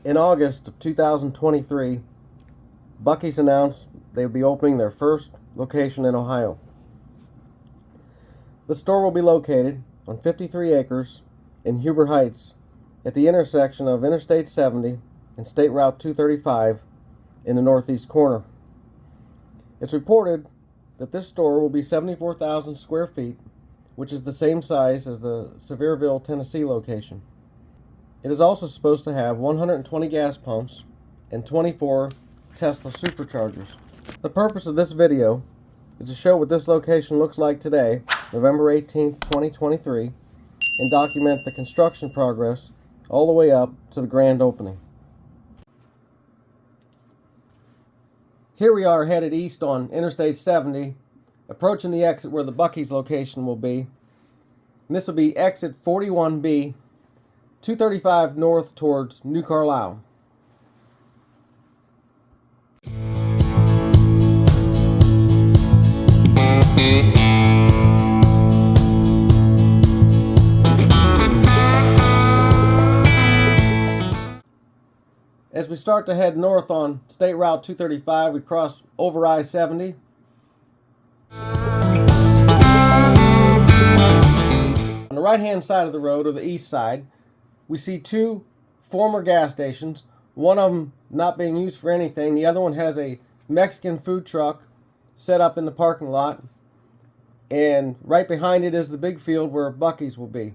In August of 2023, Buc-ee's announced they would be opening their first location in Ohio. The store will be located on 53 acres in Huber Heights at the intersection of Interstate 70 and State Route 235 in the northeast corner. It's reported that this store will be 74,000 square feet, which is the same size as the Sevierville, Tennessee location. It is also supposed to have 120 gas pumps and 24 Tesla superchargers. The purpose of this video is to show what this location looks like today, November 18, 2023, and document the construction progress all the way up to the grand opening. Here we are headed east on Interstate 70, approaching the exit where the Buc-ee's location will be. And this will be exit 41B, 235 north towards New Carlisle. As we start to head north on State Route 235, we cross over I-70. On the right-hand side of the road, or the east side, we see two former gas stations. One of them not being used for anything. The other one has a Mexican food truck set up in the parking lot. And right behind it is the big field where Buc-ee's will be.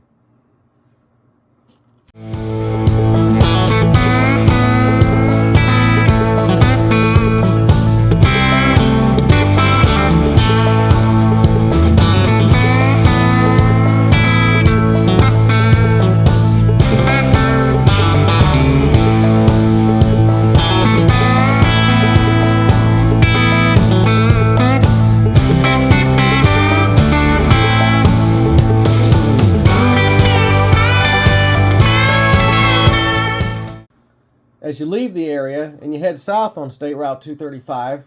As you leave the area and you head south on State Route 235,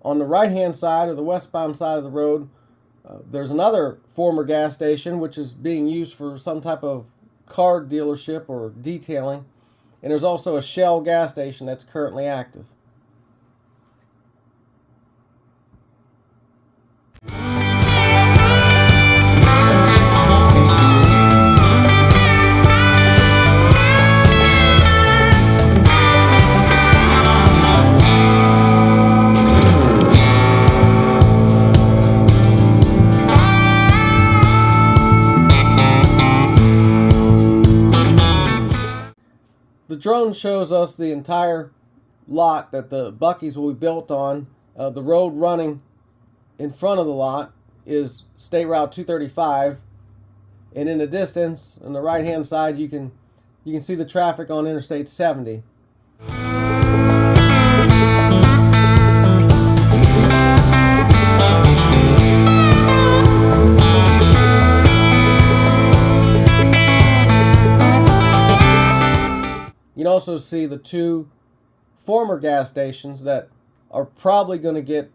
on the right-hand side or the westbound side of the road, there's another former gas station which is being used for some type of car dealership or detailing. And there's also a Shell gas station that's currently active. The drone shows us the entire lot that the Buc-ee's will be built on. The road running in front of the lot is State Route 235, and in the distance, on the right-hand side, you can see the traffic on Interstate 70. You can also see the two former gas stations that are probably going to get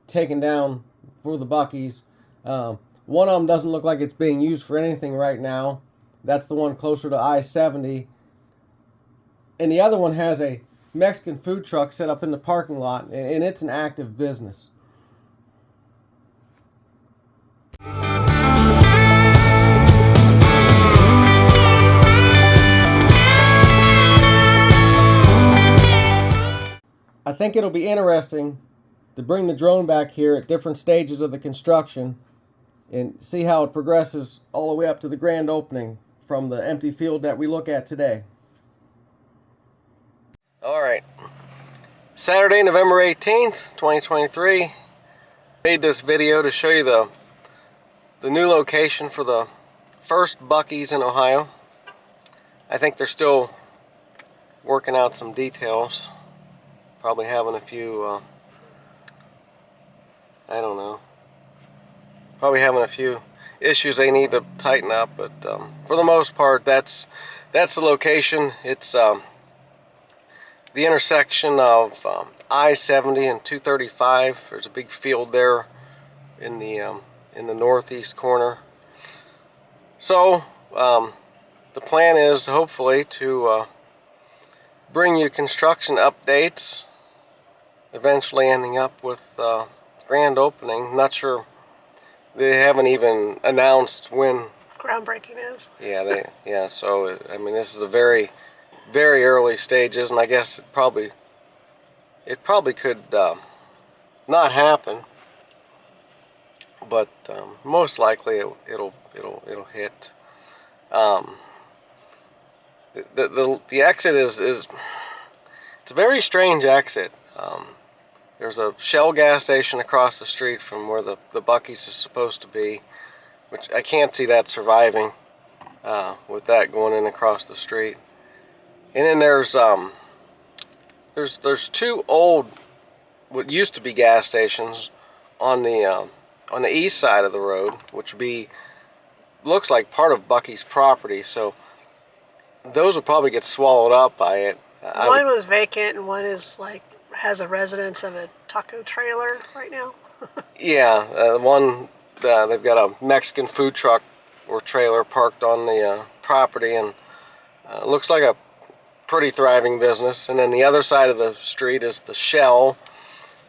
taken down for the Buc-ee's. One of them doesn't look like it's being used for anything right now. That's the one closer to I-70. And the other one has a Mexican food truck set up in the parking lot, and it's an active business. I think it'll be interesting to bring the drone back here at different stages of the construction and see how it progresses all the way up to the grand opening from the empty field that we look at today. Alright, Saturday, November 18th, 2023. Made this video to show you the new location for the First Buc-ee's in Ohio. I think they're still working out some details. Probably having a few, probably having a few issues they need to tighten up, but for the most part, that's the location. It's the intersection of I-70 and 235. There's a big field there in the northeast corner. So the plan is hopefully to bring you construction updates, eventually ending up with grand opening. Not sure, they haven't even announced when groundbreaking is. Yeah, so I mean, this is the very, very early stages, and I guess it probably could not happen, but most likely it'll hit. The exit is it's a very strange exit. There's a Shell gas station across the street from where the Buc-ee's is supposed to be, which I can't see that surviving with that going in across the street. And then there's two old, what used to be gas stations on the east side of the road, which looks like part of Buc-ee's property. So those will probably get swallowed up by it. One was vacant, and one is has a residence of a taco trailer right now. Yeah, one they've got a Mexican food truck or trailer parked on the property, and looks like a pretty thriving business. And then the other side of the street is the Shell,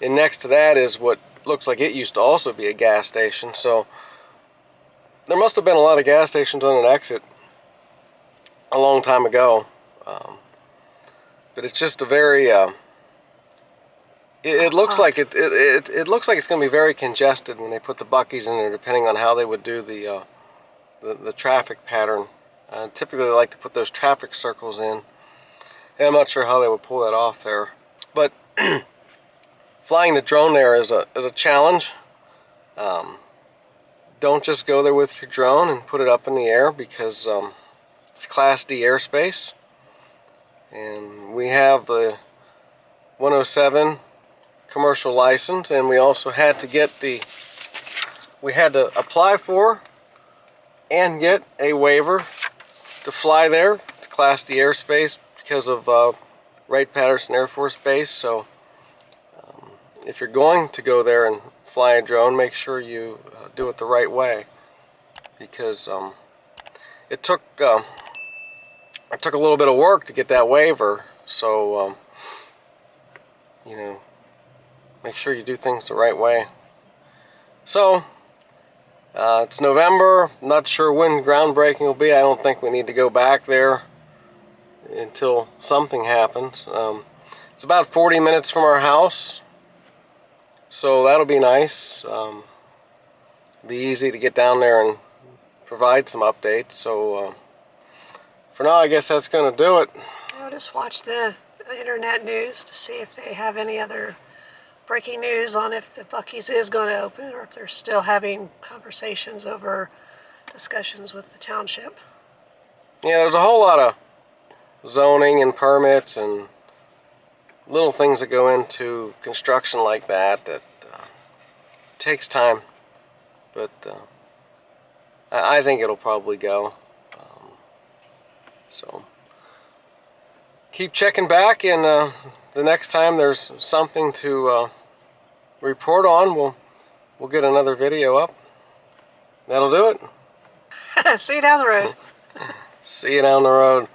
and next to that is what looks like it used to also be a gas station. So there must have been a lot of gas stations on an exit a long time ago, but it's just a very it looks like it looks like it's going to be very congested when they put the Buc-ee's in there, depending on how they would do the traffic pattern. Typically they like to put those traffic circles in, and I'm not sure how they would pull that off there. But flying the drone there is a challenge. Don't just go there with your drone and put it up in the air, because it's Class D airspace, and we have the 107 commercial license, and we also had to apply for and get a waiver to fly there. It's Class D airspace because of Wright-Patterson Air Force Base. So if you're going to go there and fly a drone, make sure you do it the right way, because it took a little bit of work to get that waiver. So you know, make sure you do things the right way. So it's November. I'm not sure when groundbreaking will be. I don't think we need to go back there until something happens. It's about 40 minutes from our house, so that'll be nice. Be easy to get down there and provide some updates. So for now, I guess that's going to do it. I'll just watch the internet news to see if they have any other breaking news on if the Buc-ee's is going to open, or if they're still having conversations over discussions with the township. Yeah, there's a whole lot of zoning and permits and little things that go into construction like that takes time, but I think it'll probably go. So keep checking back, and the next time there's something to report on, we'll get another video up. That'll do it. See you down the road. See you down the road.